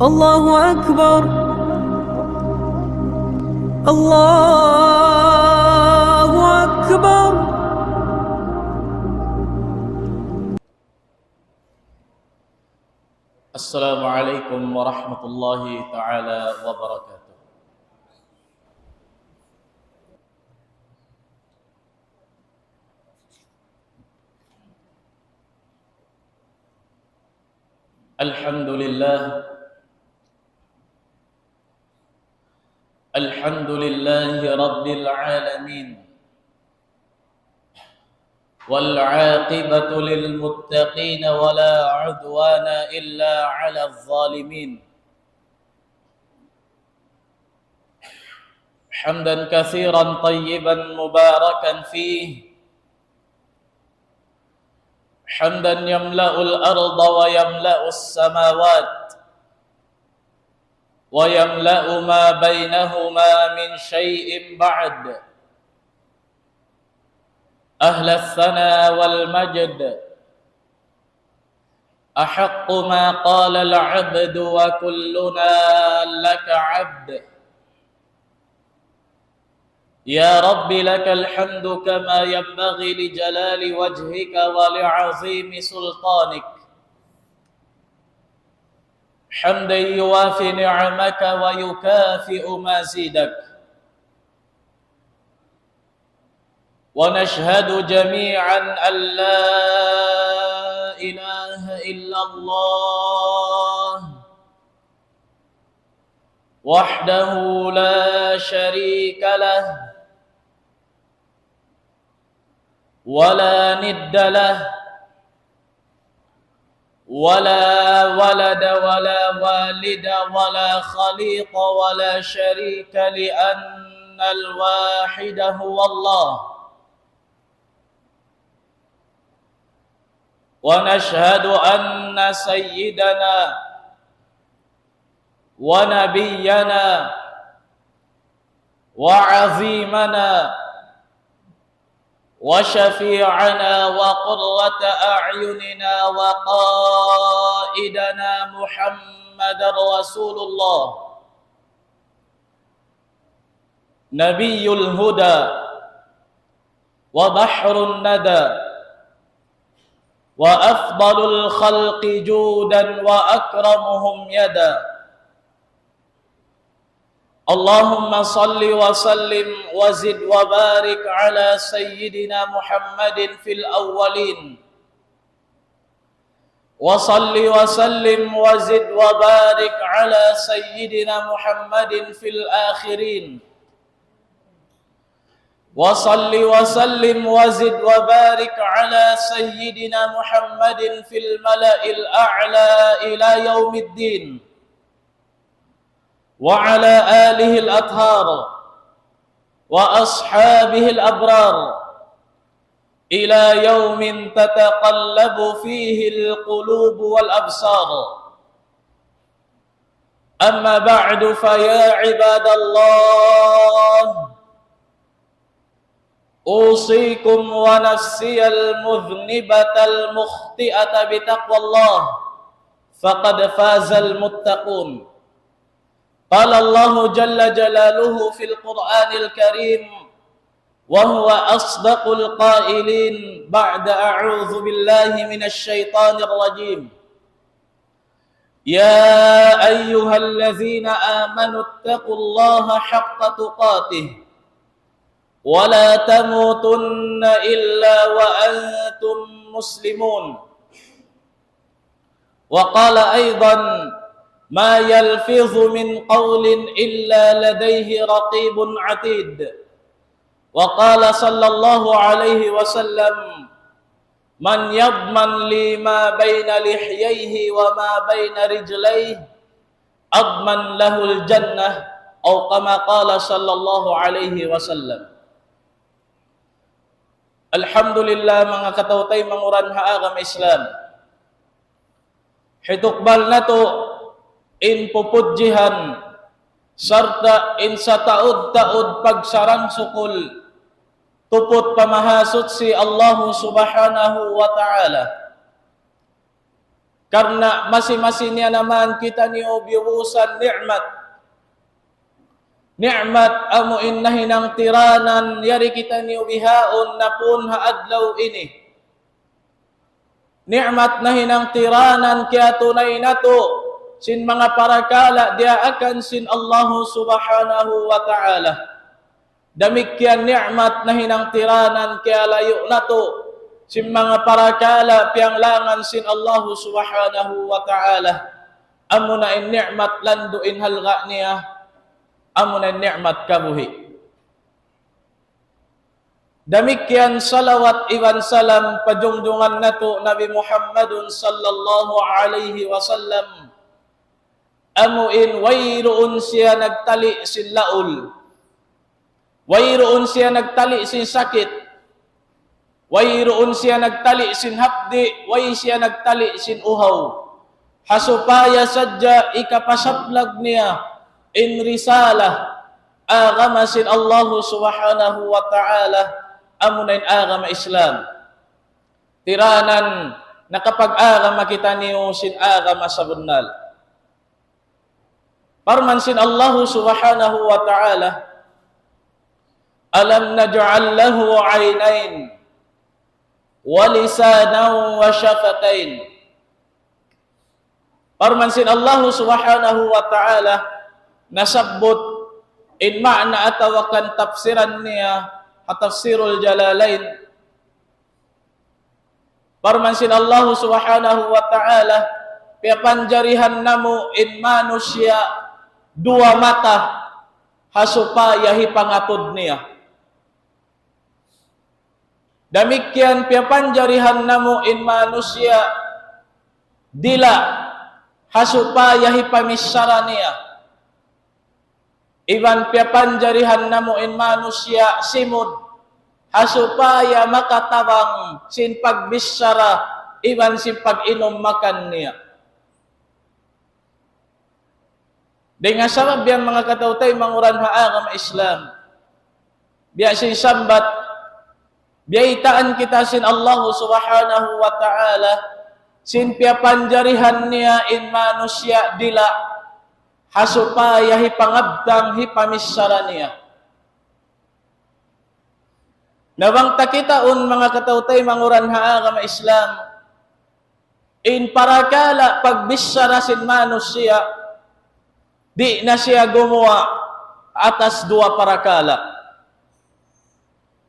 الله أكبر. الله أكبر. السلام عليكم ورحمة الله تعالى وبركاته. الحمد لله رب العالمين، والعاقبة للمتقين ولا عدوان إلا على الظالمين. حمدا كثيرا طيبا مباركا فيه، حمدا يملأ الأرض ويملأ السماوات ويملأ ما بينهما من شيء بعد. أهل الثناء والمجد، أحق ما قال العبد وكلنا لك عبد. يا رب لك الحمد كما ينبغي لجلال وجهك ولعظيم سلطانك، حمدا يوافي نعمك ويكافئ مزيدك. ونشهد جميعا أن لا إله إلا الله وحده لا شريك له ولا ند له ولا ولد ولا والد ولا خليق ولا شريك، لأن الواحد هو الله. ونشهد أن سيدنا ونبينا وعظيمنا وشفيعنا وقرة أعيننا وقائدنا محمد رسول الله، نبي الهدى وبحر الندى، وأفضل الخلق جودا وأكرمهم يدا. اللهم صل وسلم وزد وبارك على سيدنا محمد في الأولين، وصل وسلم وزد وبارك على سيدنا محمد في الآخرين، وصل وسلم وزد وبارك على سيدنا محمد في الملأ الأعلى إلى يوم الدين، وعلى آله الأطهار وأصحابه الأبرار إلى يوم تتقلب فيه القلوب والأبصار. أما بعد، فيا عباد الله، أوصيكم ونفسي المذنبة المخطئة بتقوى الله، فقد فاز المتقون. قال الله جل جلاله في القرآن الكريم وهو أصدق القائلين بعد أعوذ بالله من الشيطان الرجيم: يا أيها الذين آمنوا اتقوا الله حق تقاته ولا تموتن إلا وأنتم مسلمون. وقال أيضا: ما يلفظ من قول إلا لديه رقيب عتيد. وقال صلى الله عليه وسلم: من يضمن لي ما بين لحييه وما بين رجليه أضمن له الجنة، أو كما قال صلى الله عليه وسلم. Alhamdulillah, mga katautay manguran haagam Islam. Hitukbal na to in pupudjihan sarta in sa taod-taod pagsarang sukul tupot pamahasot si Allah subhanahu wa ta'ala. Karena masing-masing niya naman kita niyo biusan ni'mat. Ni'mat amo innahinang tiranan yari kita niyo bihaon na pun haadlaw ini. Ni'mat na hinang tiranan kaya tunay na to sin mga parakala dia akan sin Allah subhanahu wa ta'ala. Damikyan ni'mat na hinang tiranan kaya layo na to sin mga parakala pianglangan sin Allah subhanahu wa ta'ala. Amo na in ni'mat lando in halga niya. Amo na in ni'mat kabuhi. Damikyan salawat iwan salam pajungdungan nato Nabi Muhammadun sallallahu alaihi wasallam. Amo in wayroon siya nagtali sin laul. Wayroon siya nagtali sin sakit. Wayroon siya nagtali sin hapdi, way siya nagtali sin uhaw. Hasupaya sadya ikapasaplag niya in risala agama sin Allah subhanahu wa ta'ala amunain agama Islam. Tiranan na kapag agama kita niyo sin agama sa bunal. Parman sin Allah subhanahu wa ta'ala alam naj'al lahu 'aynayn walisanan wa syafatain. Parmansin Allah subhanahu wa ta'ala nasabot in ma'na atawakan tafsiran niya tafsirul jalalain. Parmansin Allah subhanahu wa ta'ala piapanjarihan namu in manusia dua mata hasupaya hipangatod niya. Damikyan piapanjarihan namo in manusia dila hasupaya hipamisara niya. Iban piapanjarihan namo in manusia simod hasupaya makatabang sin pagbisara iban sin pag-inom makan niya. Dengan sabab yang mga katautay manguran haagam Islam. Biya sin sambat biaitaan kita sin Allah subhanahu wa ta'ala sin piapanjarihan niya in manusia dila hasupaya hipangabdang hipamisara niya. Nabangta kita mga katautay manguran haagam Islam in parakala pagbisara sin manusia di na siya gumawa atas dua parakala.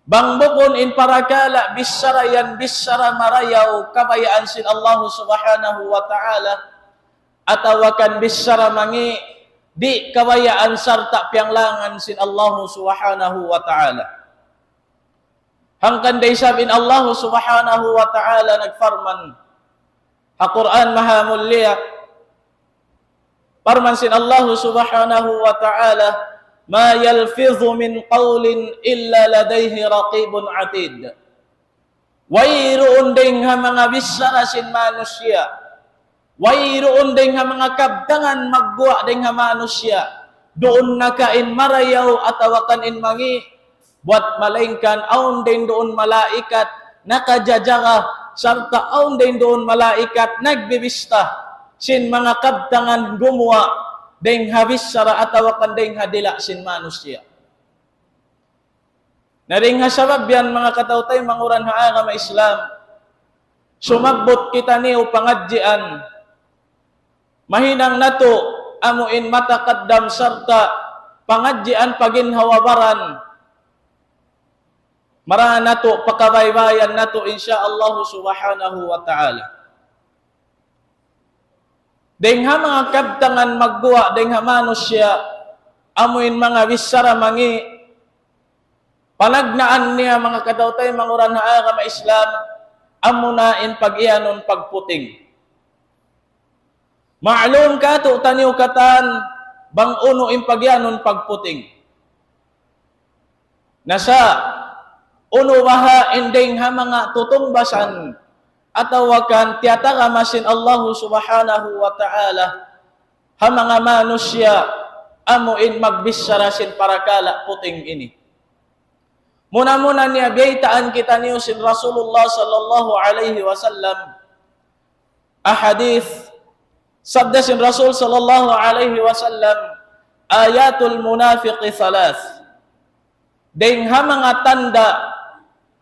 Bangbukon in parakala bisarayan bisara marayaw kabayaan sin Allah subhanahu wa ta'ala atawakan bisara mangi di kabayaan sarta pianglangan sin Allah subhanahu wa ta'ala. Hangkan day sabin Allah subhanahu wa ta'ala nagfarman ha-Quran mahamulliya farman sin Allah subhanahu wa ta'ala ma yalfidhu min qawlin illa ladayhi raqibun atid. Wayroon ding ha mga bisara sin manusia. Wayroon ding ha mga kabdangan magguwa ding ha manusia. Doon nakain marayaw atawakan in mangi buat malengkan aun din doon malaikat nakajajaga sarta aun din doon malaikat nagbibista sin mga kabdangan gumawa deng habis sara atawakan deng hadila sin manusia. Naring hasabab yan mga katautay manguran haagama Islam. Sumagbot kita niyo pangadjian. Mahinang nato amuin matakaddam sarta pangadjian paginhawabaran. Marahan nato pakabaybayan nato insyaallah subhanahu wa ta'ala. Dengha mga kabtangan magguwa, dengha manusia, amuin mga bisara mangi, panagnaan niya mga katautay manguran haagama Islam, amunain pag-ianon pagputing. Ma'lum ka to taniw katan, bang uno in pag-ianon pagputing. Nasa, uno baha indeng ha mga tutungbasan, atawakan tiyataka masin Allah subhanahu wa ta'ala ha mga manusia amuin magbisara sin parakala puting ini. Muna-muna niya biyaitaan kita niyo sin Rasulullah sallallahu alaihi wasallam ahadith, sabda sin Rasul sallallahu alaihi wasallam, ayatul munafiqi thalath. Ding ha mga tanda,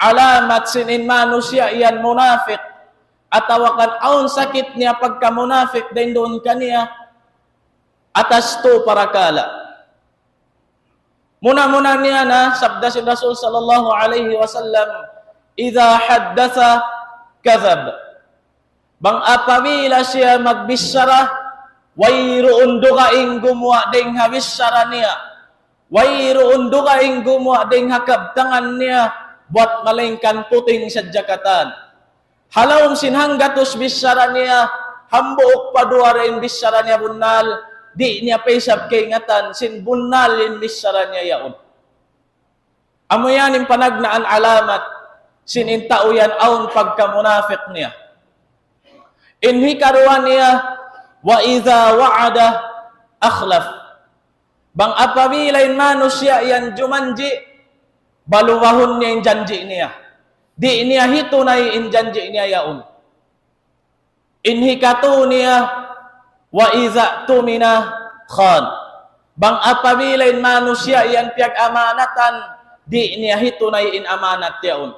alamat sinin manusia iyan munafik, atawakan aun sakit niya pagka munafik, din doon kaniya, atas to parakala. Muna-muna niya na, sabda sin Rasul sallallahu alaihi wasallam, idha haddatha kadhab. Bang apabila siya magbisara, wayroon dugaing gumawa ding habisara niya. Wayroon dugaing gumawa ding hakabtangan niya, buat malingkan puting sa jakatan. Halawm sinhanggatos bisara niya, hambuok paduarin bisara niya bunal, di niya paisab kay ngatan, sin bunalin bisara niya yaon. Amo yan yung panagnaan alamat, sinintao yan aun pagkamunafik niya. Inhi karuan niya, wa idha wa'ada akhlaf. Bang apabilain manusia yan jumanji, baluwahon niya yung janji niya. Di niya hitunay yung janji niya yaon. Inhi katu niya, wa iza tumina khan. Bang apabilain manusia yan piag amanatan, di niya hitunay in amanat yaon.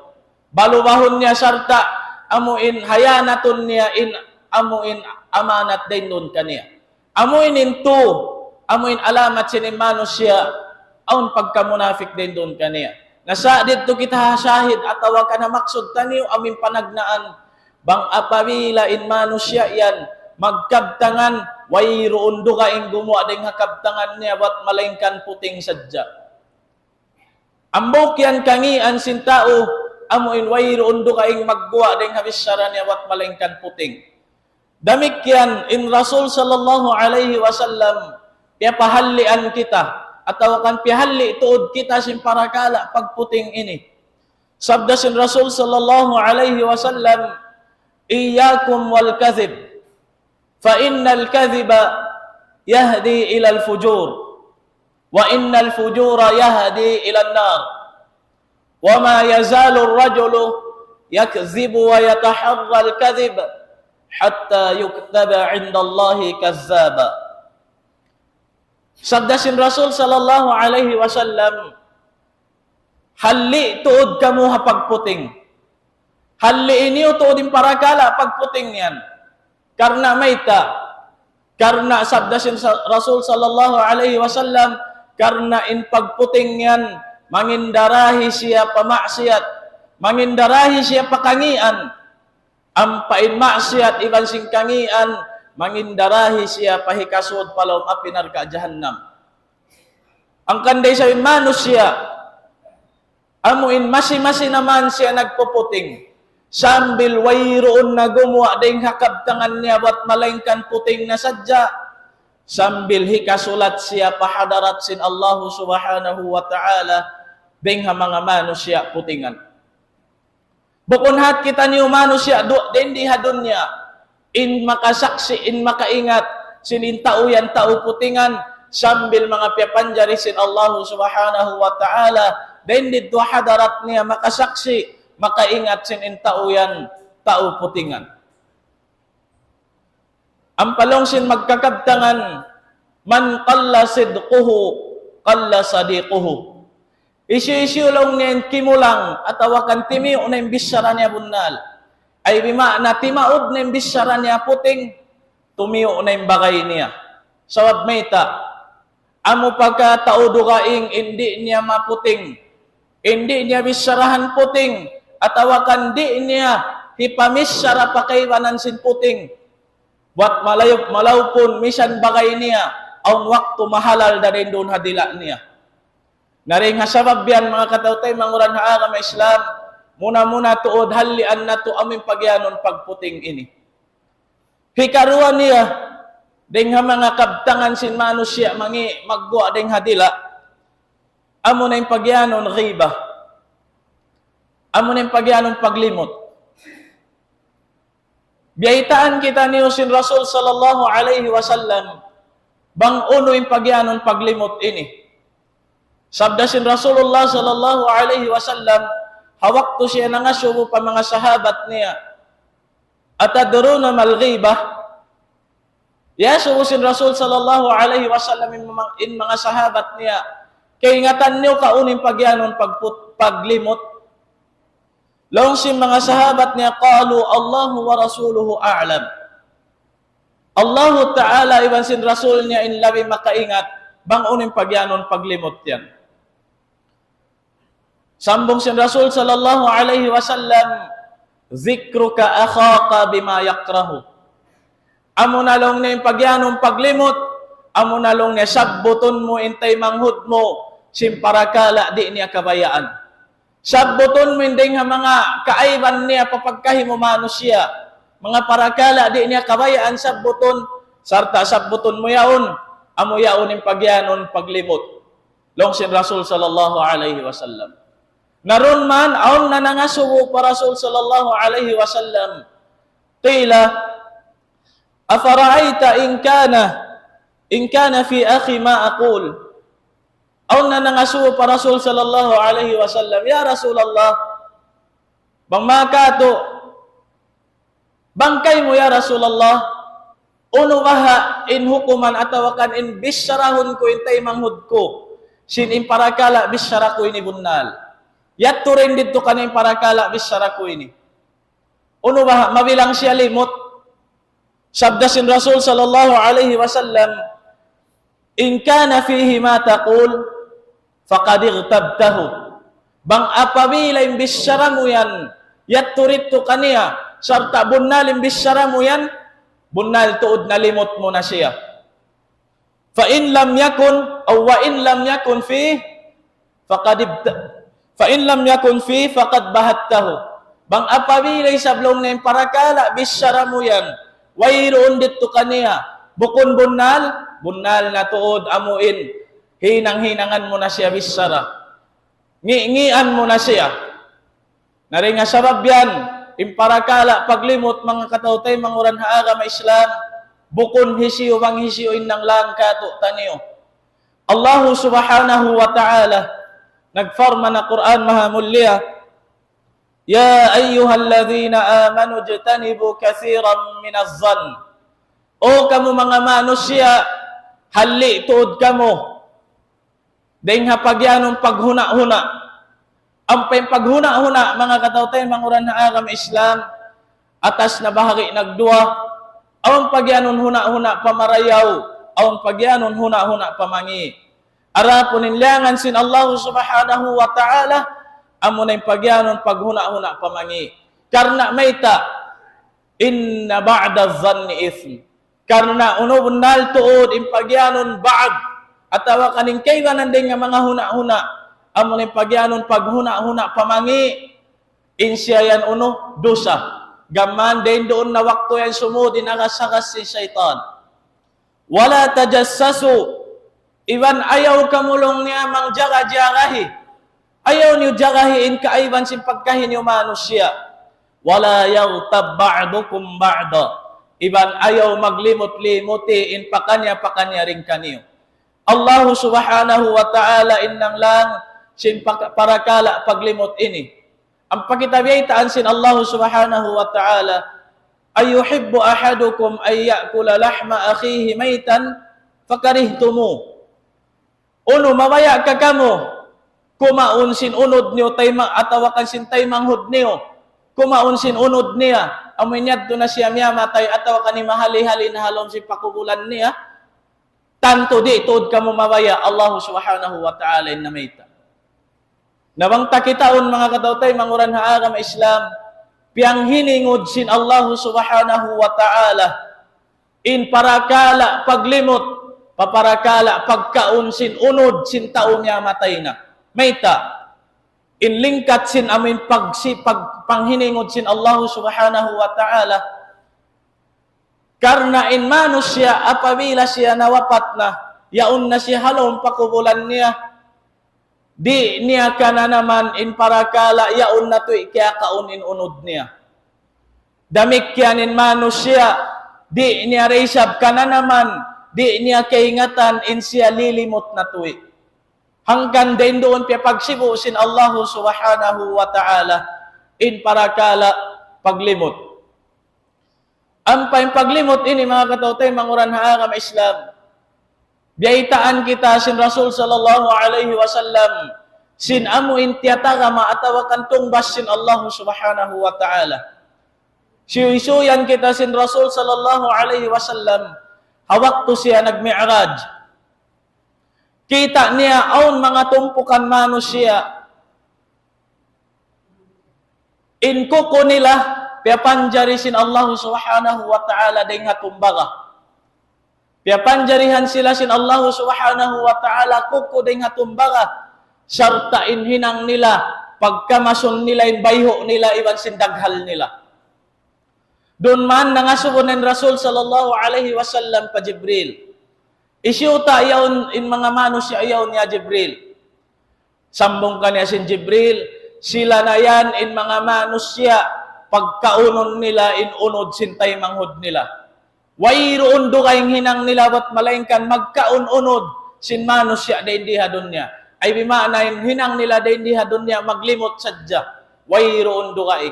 Baluwahon niya sarta, amuin hayanatun niya in amuin amanat din nun kaniya. Amuin into, amuin alamat sinin manusia, aun pagkamunafik din nun kaniya. Nasa dito kita hasahid atawa ka na maksud taniw amin panagnaan, bang apabila in manusia yan, magkabtangan, wayroon dugaing gumawa ding hakabtangan niya, wat malingkan puting sadya. Ambok yan kangian sin tao, amuin wayroon dugaing magguwa ding habisara niya, wat malingkan puting. Damik yan, in Rasul sallallahu alaihi wasallam, piyapahalian kita, ataw kan piyahali tuod kita sin parakala pagputing ini. Sabda sin Rasul sallallahu alaihi wasallam, iyakum wal kadhib, fa innal kadhiba yahdi ila al-fujur, wa innal fujura yahdi ila an-nar, wa ma yazalu ar-rajulu yakdhibu wa yataharra al-kadhib hatta yuktaba 'inda Allahi kazzaba. Sabda sin Rasul sallallahu alaihi wasallam, halli tuod kamo ha pagputing. Halli iniyo tuod in parakala pagputing yan. Karena maita, karena sabda sin Rasul sallallahu alaihi wasallam, karena in pagputing yan, mangindarahi siya pamaksiat, mangindarahi siya pakangian, ampain maksiat iban sing kangian, mangindarahi siya pahikasud palawm apinar ka jahannam. Ang kanday sa manusia, amuin masi-masi naman siya nagpuputing. Sambil wayroon na gumawa ding hakabtangan niya wat malingkan puting na sadya, sambil hikasulat siya pahadarat sin Allah subhanahu wa ta'ala ding mga manusia putingan. Bukun hat kita niyo manusia din di hadunya, in makasaksi, in makaingat, sinintao yan tao putingan, sambil mga piyapanjari sin Allah subhanahu wa ta'ala, din dito hadarat niya makasaksi, makaingat sinin tao yan, tao putingan. Ang palong sin magkakabtangan, man qalla sidquhu, qalla sadiquhu. Isyu-isyu lang niyan kimulang, atawakan timi o na imbisara niya bunal. Ay bima na timaod na imbisara niya puting, tumiyo na imbagay niya. Sawab mayta, amo pagkatao dugaing, hindi niya maputing, hindi niya bisarahan puting, atawakan di niya hipamisara pakaiwanan sin puting. Buat malaw pun misan bagay niya, aun waktu mahalal da din doon hadila niya. Naring hasabab yan mga katautay, manguran haagam Islam, muna-muna tuod halian na to aming pagyanon pagputing ini. Hikaruan niya, ding mga kabtangan sin manusia, mangi magguwa ding hadila, amo na yung pagyanon riba. Amo na yung pagyanon paglimot. Biyaitaan kita niyo sin Rasul sallallahu alaihi wasallam, bang uno yung pagyanon paglimot ini. Sabda sin Rasulullah sallallahu alaihi wasallam, hawak to siya na nga subo pa mga sahabat niya. Atadruna mal ghibah? Ya suusin Rasul sallallahu alaihi wasallam in mga sahabat niya, kay ingatan niyo kauning pagyanon paglimot. Long si mga sahabat niya qalu Allahu wa rasuluhu a'lam. Allahu Ta'ala iban sin Rasul niya in labi makaingat bang uning pagyanon paglimot yan. Sambong sin Rasul sallallahu alaihi wasallam, zikruka akhaka bima yakrahu. Amo nalong na yung pagyanong paglimot, amo nalong na sabbuton mo intay manghud mo, simparakala di niya kabayaan. Sabbuton mo hindi nga mga kaaiban niya papagkahimumano siya. Mga parakala di niya kabayaan sabbuton, sarta sabbuton mo yaon, amo yaon yung pagyanon paglimot. Long sin Rasul sallallahu alaihi wasallam. Naron man, aon na nangasubo pa Rasul sallallahu alaihi wasallam. Qila, afara'aita in kana fi akhi ma aqul. Aon na nangasubo pa Rasul sallallahu alaihi wasallam. Ya Rasulullah, bang makato, bangkay mo ya Rasulullah, uno baha in hukuman atawakan in bisyarahun ko intay manghud ko. Sin in parakala bisyara ko ini bunnal. Yatto rin dito kanin parakala bisyara ko ini. Uno ba, mabilang siya limot. Sabda sin Rasul sallallahu alaihi wasallam, in kana fihi ma taqul, faqad igtabtahu. Bang apabila yung bisyara mo yan, yatto rito kaniya, sarta bunnal yung bisyara mo yan, bunnal tuod na limot mo na siya. Fa in lam yakun, o wa in lam yakun fihi, fa in lam yakun fi faqad bahattahu. Bang apabilay sablong na yung parakala bisyara mo yan, wayroon dito kaniya, bukon bunnal na tuod amuin, hinang-hinangan mo na siya bisyara, ngian mo na siya. Nari nga sabab yan, yung parakala paglimot mga katautay manguran haaga ma Islam, bukon hisiyo bang hisiyo inang lang kato taniyo. Allahu subhanahu wa ta'ala nagfarma na Quran mahamulya, ya ayyuhalladzina amanu jtanibu kathiran minaz-zann. O kamo mga manusia, hali tuod kamo dahil nga pagyanong paghuna-huna. Ang paghuna-huna mga katautay manguran na agam Islam, atas na bahagi nagdua, ang pagyanon huna-huna pamarayaw, ang pagyanon huna-huna pamangi. Ara po ninlangan sin Allah subhanahu wa ta'ala, amo na yung pagyanon paghuna-huna pamangi. Karna mayta, inna ba'da zanni ithm. Karna uno bunnal tuod yung pagyanon ba'd, at awa kaning kaywanan din nga mga huna-huna, amo na yung pagyanon paghuna-huna pamangi, insya yan uno, dosa. Gaman din doon na wakto yan sumudin agasagas si syaitan. Wala tajassasu. Iwan ayaw kamulong niya mang jaga-jagahi. Ayaw niyo jagahiin kaaiban sin pagkahin niyo manusia. Wala yaghtab ba'dukum ba'da. Iban ayaw maglimot-limuti in pakanya rin kaniyo. Allah subhanahu wa ta'ala innang lang sin parakala paglimot ini. Ang pagkitabiaytaan sin Allah subhanahu wa ta'ala, ayuhibbu ahadukum ay ya'kula lahma akhihi maytan fakarihtumu. Uno, mamaya ka kamo, kumaun sin unod niyo, atawakan sin taymanghod niyo, kumaun sin unod niya, aminyad to na siya miyamatay, atawakan ni mahali-hali na halom si pakubulan niya, tanto di, tuod kamo mamaya, Allah subhanahu wa ta'ala in namayta. Nabang takitaon mga katautay, manguran haagam Islam, piyang hiningod sin Allah subhanahu wa ta'ala, in parakala paglimot, paparakala pagkaun sin unod sin taon niya matay na. Mayta, inlingkat sin amin panghiningod sin Allah subhanahu wa ta'ala, karna in manus siya, apabila siya nawapat na, yaon na siya halong pakubulan niya, di niya ka na naman in parakala, yaon na to kaya kaun in unod niya. Damik yan in manus siya, di niya resab ka na naman, di niya kaingatan in siya lilimot na tuwi. Hanggang din doon pagsibo sin Allah subhanahu wa ta'ala in parakala paglimot. Ampay paglimot ini mga katawtay manguranha ka Islam. Biyaitaan kita sin Rasul sallallahu alaihi wasallam sin amu intiyata ka maatawakan tungbas sin Allah subhanahu wa ta'ala. Siyuyan kita sin Rasul sallallahu alaihi wasallam hawak to siya nagmi'raj. Kita niya aun mga tumpukan manusia. In kuko nila piapanjari sin Allah subhanahu wa ta'ala ding hatumbaga. Piapanjarihan sila sin Allah subhanahu wa ta'ala kuko ding hatumbaga. Sarta inhinang nila, pagkamasun nila, inbayho nila, iwan sin daghal nila. Doon man nangasubunin Rasul sallallahu alaihi wasallam pa Jibril. Isyuta ayaw in mga manusia ayaw niya Jibril. Sambong ka niya sin Jibril, sila na yan in mga manusia, pagkaunon nila inunod sintay manghud nila. Wayroon do kayong hinang nila wat malaingkan magkaununod sin manusia da hindi hadon niya. Ay bimana yung hinang nila da hindi hadon niya maglimot sadya. Wayroon do kayo.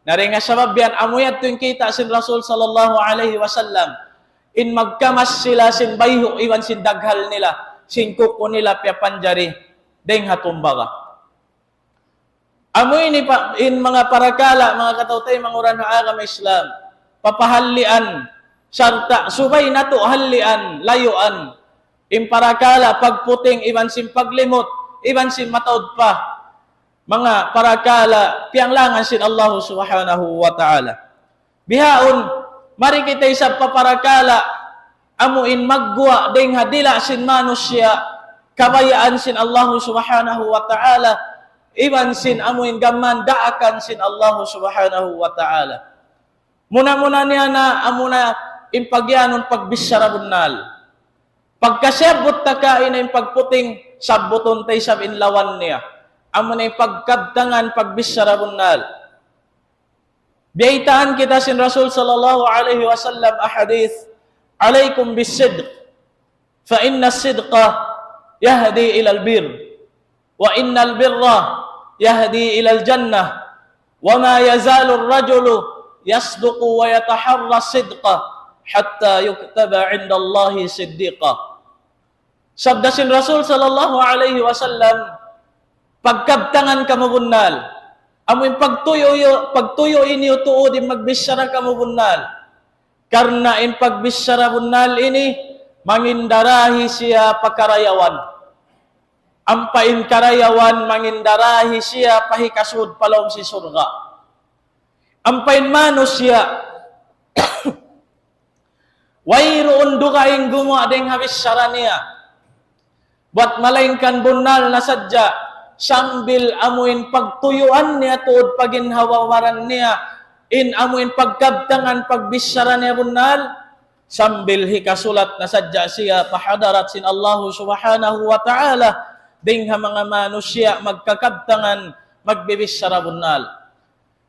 Naringa sabab yan, amuyat yung kita sin Rasul sallallahu alaihi wasallam. In magkamas sila sin bayho iwan sin daghal nila. Sin kuko nila piapanjari deng hatumbaga. Amoy ni pa in mga parakala, mga katawtay, manguran na agama Islam, papahalian, sarta, subay na to, halian, layuan, in parakala, pagputing, iwan sin paglimot, iwan sin mataod pa, mga parakala, pianglangan sin Allah subhanahu wa ta'ala. Bihaon, mari kita sa paparakala, amuin magguwa, ding hadila sin manusya, kabayaan sin Allah subhanahu wa ta'ala, iwan sin amuin gaman daakan sin Allah subhanahu wa ta'ala. Muna-muna niya na amuna impagyanon pagbisarabunal. Pagkasyabot takain na pagputing sabuton tay sabin lawan niya. Amuna pagkabtangan pagbisarabunal. Biyaitaan kita sin Rasul sallallahu alaihi wasallam ahadith. Alaykum bisidq. Fa inna sidqa yahdi ilal bir. Wa innal birra yahdi ilal jannah wa ma yazalu ar-rajulu yasduqu wa yataharra sidqa hatta yuktaba 'inda Allahi siddiqa. Sabda sin Rasul sallallahu alaihi wasallam, pagkabtangan kamo bunnal, amoy pagtuyo ini tuod magbisara kamo bunnal. Karna in pagbisara bunnal ini mangindarahi siya pakarayawan. Ampain karayawan mangindarahi siya pahikasud palom si surga. Ampain manusia wayroon do kaing gumawa ding habis sarania. Buat malaingkan bunal na sadya sambil amuin pagtuyuan niya tuod paginhawawaran niya in amuin pagkabtangan pagbisara niya bunal sambil hikasulat na sadya siya pahadarat sin Allah subhanahu wa ta'ala ding ha mga manusia magkakabtangan magbibisara bunal.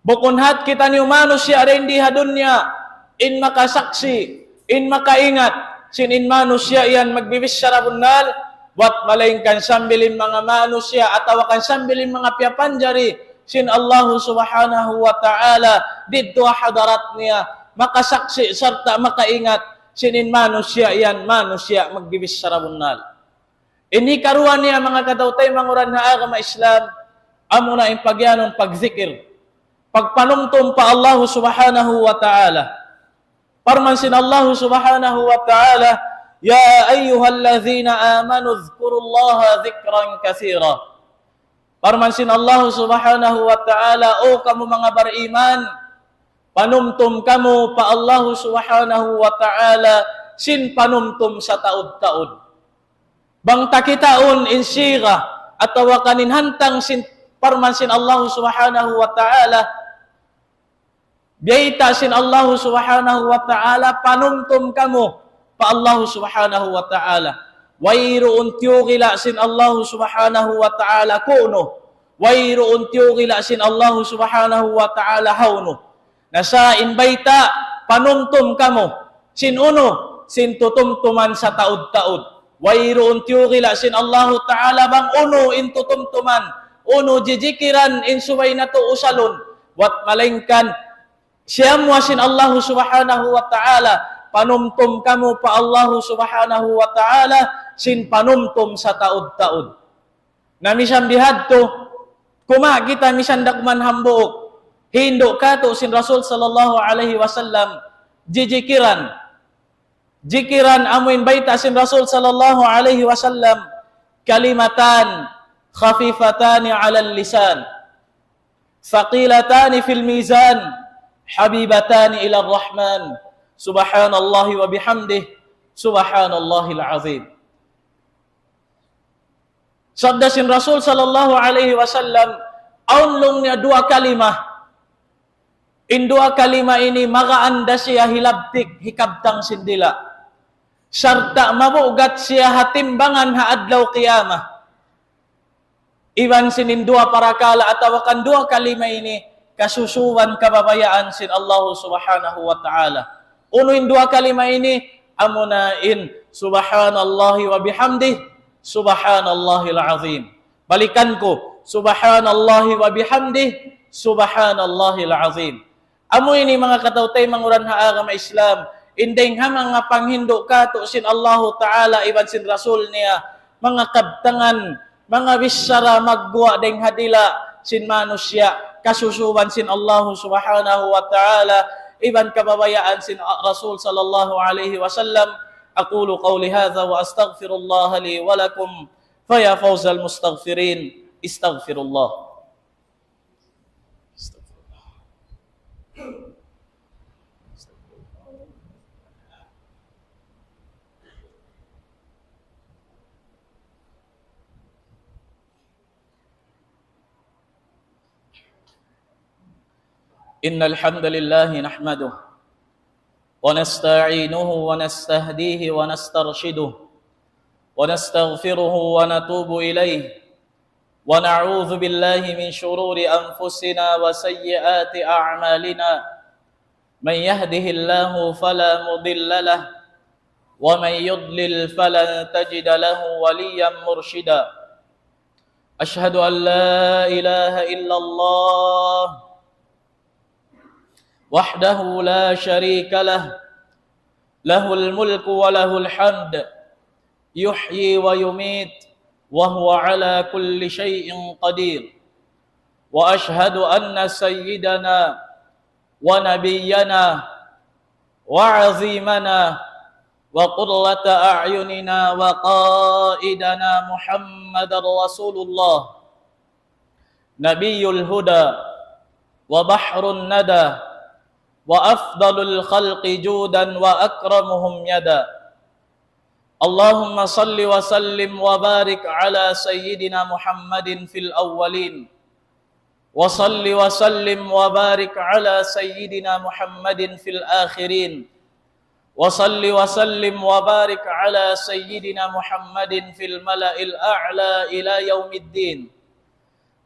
Bukunhat kita ni manusia rin di hadunya in makasaksi, in makaingat, sin in manusia yan magbibisara bunal, wat malaingkan sambilin mga manusia atawakan sambilin mga piapanjari sin Allah subhanahu wa ta'ala dito hadarat niya makasaksi sarta makaingat sin in manusia yan manusia magbibisara bunal. Ini karuan niya mga katawtay manguran na agama Islam amo na impagyanon pagzikir pagpanumtum pa Allah subhanahu wa ta'ala. Parman sin Allah subhanahu wa ta'ala, ya ayyuhallazina amanu dhkurullaha dhikran katsira. Parman sin Allah subhanahu wa ta'ala, o kamu mga bariman, panumtum kamu pa Allah subhanahu wa ta'ala sin panumtum sa taod-taod. Bang takitaon insira atawa kanin hantang sin parman sin Allah subhanahu wa ta'ala biyaita sin Allah subhanahu wa ta'ala panumtum kamu pa Allah subhanahu wa ta'ala wayroon tiyugila sin Allah subhanahu wa ta'ala kuno wayroon tiyugila sin Allah subhanahu wa ta'ala hawno nasa inbayta panumtum kamu sin uno sin tutumtuman sa taod-taod wayroon tiyugila sin Allah ta'ala bang uno intutumtuman uno jijikiran in suway na to usalon wat malingkan Siya mo sin Allah subhanahu wa ta'ala, panumtum kamu pa Allah subhanahu wa ta'ala, sin panumtum sa taod-taod. Na misang bihadto, kuma kita misang dakman hambuok, hindo ka to sin Rasul sallallahu alaihi wasallam, jikiran amuin baita sin Rasul sallallahu alaihi wasallam, kalimatan khafifatani ala lisan, thaqilatani fil mizan, habibatani ila rahman, subhanallahi wa bihamdih, subhanallahil azim. Sabda sin Rasul sallallahu alaihi wasallam, aunlong niya dua kalimah. In dua kalimah ini magaanda siya hilabtik hikabtang sindila. Sarta mabugat siya hatimbangan haadlaw qiyamah. Iwan sinin dua parakala atawakan dua kalimah ini kasusuwan kababayaan sin Allah subhanahu wa ta'ala. Unuin dua kalimah ini amunain subhanallahi wa bihamdih, subhanallahil azim. Balikan ko, subhanallahi wa bihamdih, subhanallahil azim. Amo ini mga katautay manguran ha agama Islam, indeng ha mga panghindo ka to sin Allah Ta'ala iban sin Rasul niya, mga kabtangan, mga bisara magguwa deng hadila sin manusya, kasusuban sin Allah Subhanahu wa Ta'ala, iban kababayaan sin Rasul sallallahu alaihi wasallam. Aqulu qawli hadha wa astaghfirullah li wa lakum, faya fawzal mustaghfirin, istaghfirullah. إن الحمد لله نحمده ونستعينه ونستهديه ونسترشده ونستغفره ونتوب إليه ونعوذ بالله من شرور أنفسنا وسيئات أعمالنا. من يهده الله فلا مضل له ومن يضلل فلن تجد له وليا مرشدا. أشهد أن لا إله إلا الله وحده لا شريك له، له الملك وله الحمد، يحيي ويميت وهو على كل شيء قدير. وأشهد أن سيدنا ونبينا وعظيمنا وقرة أعيننا وقائدنا محمد رسول الله، نبي الهدى وبحر الندى وأفضل الخلق جودا وأكرمهم يدا. اللهم صل وسلم وبارك على سيدنا محمد في الأولين، وصل وسلم وبارك على سيدنا محمد في الآخرين، وصل وسلم وبارك على سيدنا محمد في الملأ الأعلى إلى يوم الدين،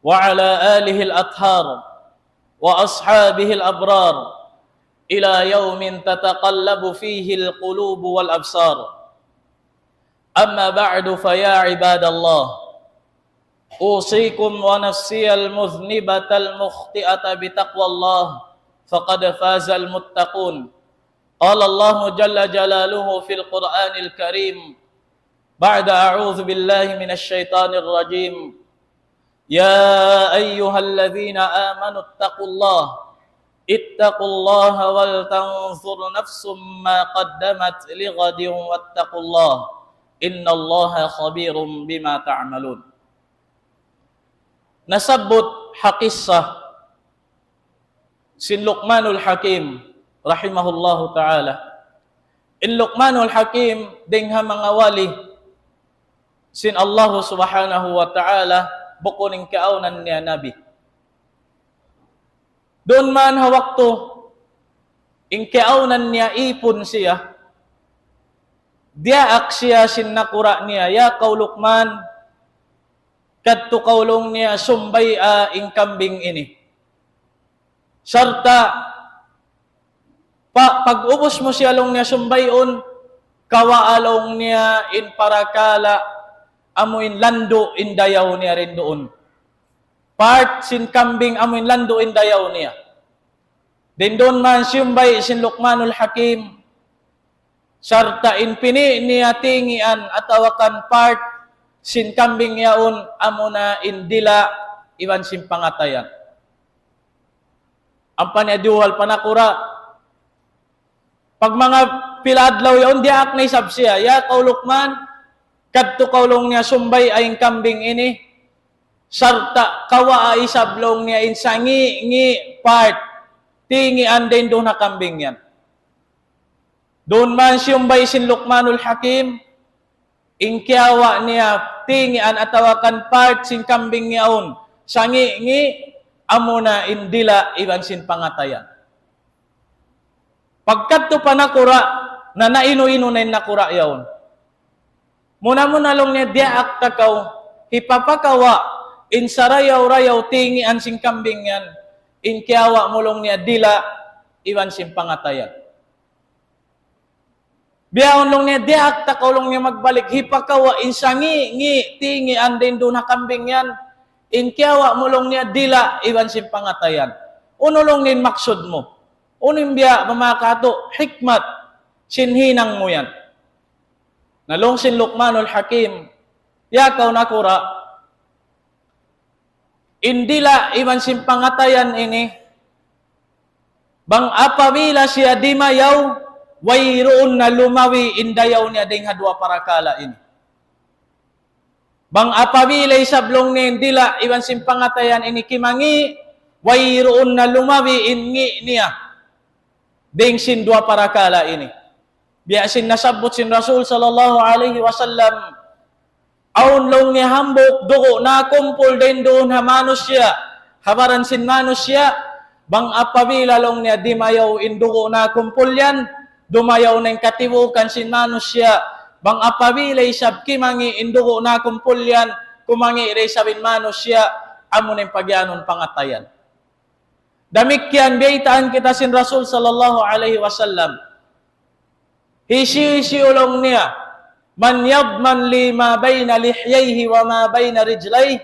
وعلى آله الأطهار وأصحابه الأبرار إلى يوم تتقلب فيه القلوب والأبصار. أما بعد فيا عباد الله، أوصيكم ونفسي المذنبة المخطئة بتقوى الله، فقد فاز المتقون. قال الله جل جلاله في القرآن الكريم بعد أعوذ بالله من الشيطان الرجيم: يا أيها الذين آمنوا اتقوا الله اتقوا الله ولتنظر نفس ما قدمت لغد واتقوا الله إن الله خبير بما تعملون. Nasabot hakissa sin Luqmanul Hakim rahimahullahu ta'ala. In Luqmanul Hakim dingha mga wali sin Allah subhanahu wa ta'ala bukuning kaunan niya nabi. Doon man hawakto, in kaunan niya ipon siya, diaak siya sin nakura niya, ya kaw Luqman, kadto kaulong niya sumbay ing kambing ini. Sarta, pag-ubos mo siya long niya sumbayon, kawaalong niya in parakala, amuin lando in dayaw niya rin doon. Part sin kambing amuin lando in dayaw niya. Din doon man siyumbay sin Luqmanul Hakim, sarta inpini niya tingian atawakan part sin kambing yaon amuna indila iwan sin pangatayan. Ang panyaduhal panakura, pag mga piladlaw yaon diak na isab siya, ya kaw Luqman, kadto kaulong niya sumbay aying kambing ini, sarta kawa ay sablong niya insangi ngi part tingi andain doon na kambing yan. Doon man siyumbay sin Luqmanul Hakim, ingkiawa niya tingian atawakan part sin kambing yaon, sangi ngi amuna indila iwan sin pangatayan. Pagkat pa nakura, na naino-ino na yung nakura yaon. Muna-muna long niya diak takaw, hipapakawa, insarayaw-rayaw tingian sin kambing yan, inkiawa mulong niya dila iwan sin pangatayan. Biyaon long niya diak takaw long niya magbalik, hipakawa, insangi ngi tingi andain doon na kambing yan, inkiawa mulong niya dila iwan sin pangatayan. Uno long nin maksud mo. Unim biya mamakato, hikmat, sinhinang mo yan. Nalong sin Luqmanul Hakim, yakaw nakura, indila iwan sin pangatayan ini, bang apabila siya di mayaw, wayroon na lumawi indayaw niya ding hadwa parakala ini. Bang apabila isablong ni indila iwan sin pangatayan ini kimangi, wayroon na lumawi ingi niya ding sin dua parakala ini. Biya sin nasabot sin Rasul sallallahu alaihi wasallam, aun long ni hambok dugo na kumpul din doon ha manusya, habaran sin manusya, bang apabila long niya di mayaw indugo na kumpul yan, dumayaw na yung katibukan sin manusya, bang apabila isab kimangi indugo na kumpul yan, kumangi rin sabin manusya, amo na yung pagyanon pangatayan. Damikyan biyaitaan kita sin Rasul sallallahu alaihi wasallam. Hisi-ulong niya, man yadman li ma bayna lihyayhi wa ma bayna rijlayhi,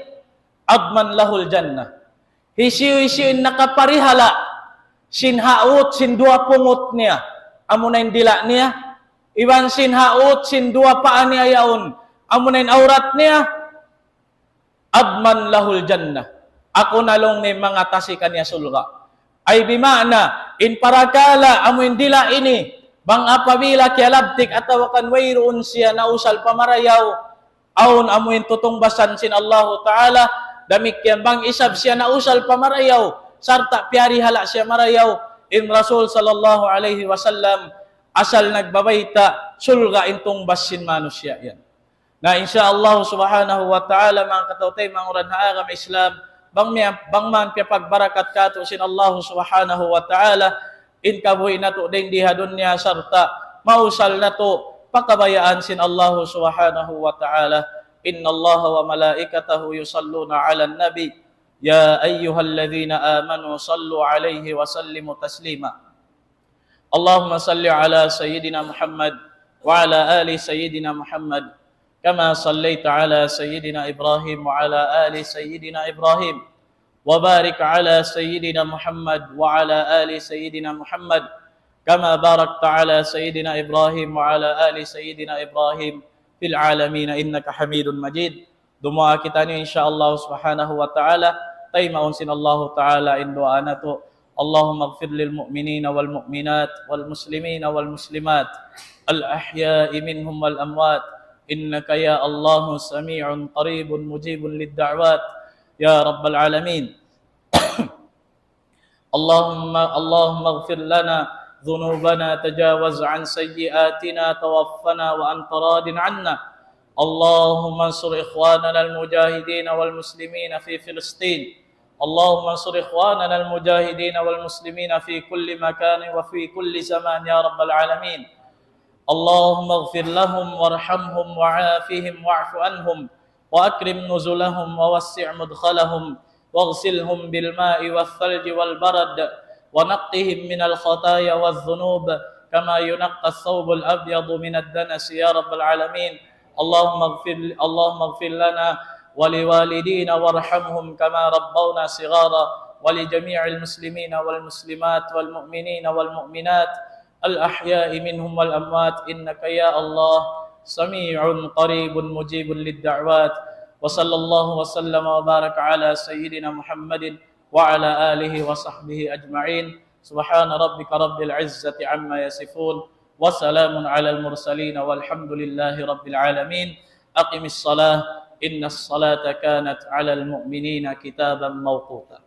adman lahul jannah. Hisi-hisi nakaparihala, sinhaut sin dua pungot niya, amo na yung dila niya, iwan sinhaut sin dua paan niya yaon, amo na yung aurat niya, adman lahul jannah. Ako nalong ni mga tasikan niya sulga. Ay bimana, in parakala, amo yung dila ini, bang apabila kialabtik atawakan wayroon siya nausal pamarayaw, aun amo yung tutungbasan sin Allahu Ta'ala, damikyan bang isab siya nausal pamarayaw, sarta piyari hala siya marayaw, in Rasul sallallahu alaihi wasallam, asal nagbabayta, sulga intong basin manusya yan. Na insyaallah subhanahu wa ta'ala, mga katautay, mga uran haagam Islam, bang man kaya pagbarakat kato sin Allah subhanahu wa ta'ala, in kabuhi na to din diha dunya sarta, mausal na to, pakabayaan sin Allah subhanahu wa ta'ala. Inna Allah wa malaikatahu yusalluna ala nabi, ya ayyuhalladhina amanu sallu alayhi wa sallimu taslima. Allahumma salli ala sayyidina Muhammad wa ala ali sayyidina Muhammad, كما صليت على سيدنا إبراهيم وعلى آل سيدنا إبراهيم وبارك على سيدنا محمد وعلى آل سيدنا محمد كما باركت على سيدنا إبراهيم وعلى آل سيدنا إبراهيم في العالمين إنك حميد مجيد. Dumuha kita ni insyaallah subhanahu wa ta'ala, tay maunsin Allah ta'ala in doa na to. Allahumma ighfir lil mu'minina wal mu'minat wal muslimina wal muslimat al ahya'i minhum wal amwat. إنك يا الله سميع قريب مجيب للدعوات يا رب العالمين. اللهم اغفر لنا ذنوبنا، تجاوز عن سيئاتنا، توفنا وأنت راض عنا. اللهم انصر إخواننا المجاهدين والمسلمين في فلسطين. اللهم انصر إخواننا المجاهدين والمسلمين في كل مكان وفي كل زمان يا رب العالمين. اللهم اغفر لهم وارحمهم وعافهم واعف عنهم وأكرم نزلهم ووسع مدخلهم واغسلهم بالماء والثلج والبرد ونقهم من الخطايا والذنوب كما ينقى الثوب الأبيض من الدنس يا رب العالمين. اللهم اغفر لنا ولوالدينا وارحمهم كما ربونا صغارا ولجميع المسلمين والمسلمات والمؤمنين والمؤمنات الأحياء منهم والأموات إنك يا الله سميع قريب مجيب للدعوات. وصلى الله وسلم وبارك على سيدنا محمد وعلى آله وصحبه أجمعين. سبحان ربك رب العزة عما يصفون وسلام على المرسلين والحمد لله رب العالمين. أقم الصلاة إن الصلاة كانت على المؤمنين كتابا موقوتا.